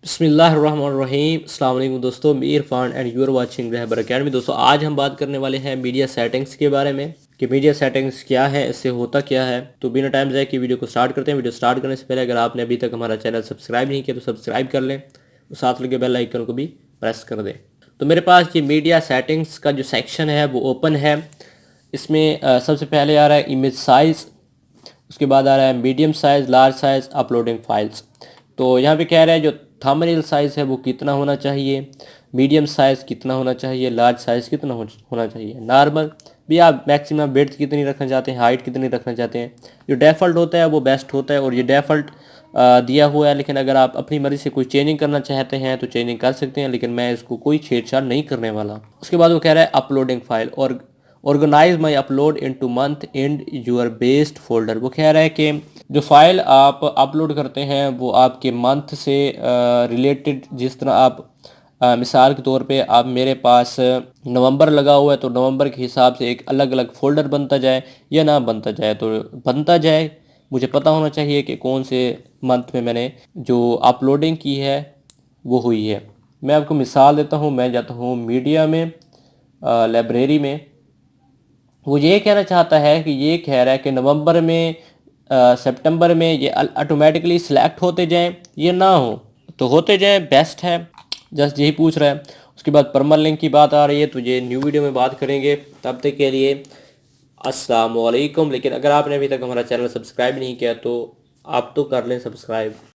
बिस्मिल्लाहिर्रहमानिर्रहीम। अस्सलाम वालेकुम दोस्तों, मैं Irfan and you are watching Rahbar academy. दोस्तों आज हम बात करने वाले हैं मीडिया सेटिंग्स के बारे में कि मीडिया सेटिंग्स क्या है, इससे होता क्या है। तो बिना टाइम ज़ाया कि वीडियो को स्टार्ट करते हैं। वीडियो स्टार्ट करने से पहले अगर आपने अभी तक हमारा चैनल सब्सक्राइब नहीं किया तो सब्सक्राइब कर लें और साथ लगे बेल आइकन को भी प्रेस कर दें। तो मेरे पास ये मीडिया सेटिंग्स का जो सेक्शन है वो ओपन है। इसमें सबसे पहले आ रहा है इमेज साइज़, उसके बाद आ रहा है medium size, large size, uploading files. तो यहाँ पे कह रहा है जो थंबनेल साइज़ है वो कितना होना चाहिए, मीडियम साइज़ कितना होना चाहिए, लार्ज साइज़ कितना होना चाहिए, नॉर्मल भी आप मैक्सिमम विड्थ कितनी रखना चाहते हैं, हाइट कितनी रखना चाहते हैं। जो डिफ़ॉल्ट होता है वो बेस्ट होता है और ये डिफ़ॉल्ट दिया हुआ है, लेकिन अगर आप अपनी मर्ज़ी से कोई चेंजिंग करना चाहते हैं तो चेंजिंग कर सकते हैं, लेकिन मैं इसको कोई छेड़छाड़ नहीं करने वाला। उसके बाद वो कह रहा है अपलोडिंग फाइल और organise my upload into month in year based folder. वो कह रहा है कि जो फाइल आप अपलोड करते हैं वो आपके मंथ से रिलेटेड, जिस तरह आप मिसाल के तौर पे आप मेरे पास नवंबर लगा हुआ है तो नवंबर के हिसाब से एक अलग अलग फ़ोल्डर बनता जाए या ना बनता जाए। तो बनता जाए, मुझे पता होना चाहिए कि कौन से मंथ में मैंने जो अपलोडिंग की है वो हुई है। मैं आपको मिसाल देता हूँ। मैं जाता हूँ मीडिया में, लाइब्रेरी में। वो ये कहना चाहता है कि ये कह रहा है कि नवंबर में सितंबर में ये ऑटोमेटिकली सिलेक्ट होते जाएं, ये ना हो तो होते जाएं, बेस्ट है। जस्ट यही पूछ रहा है। उसके बाद परमल लिंक की बात आ रही है तो ये न्यू वीडियो में बात करेंगे। तब तक के लिए अस्सलाम वालेकुम। लेकिन अगर आपने अभी तक हमारा चैनल सब्सक्राइब नहीं किया तो आप तो कर लें सब्सक्राइब।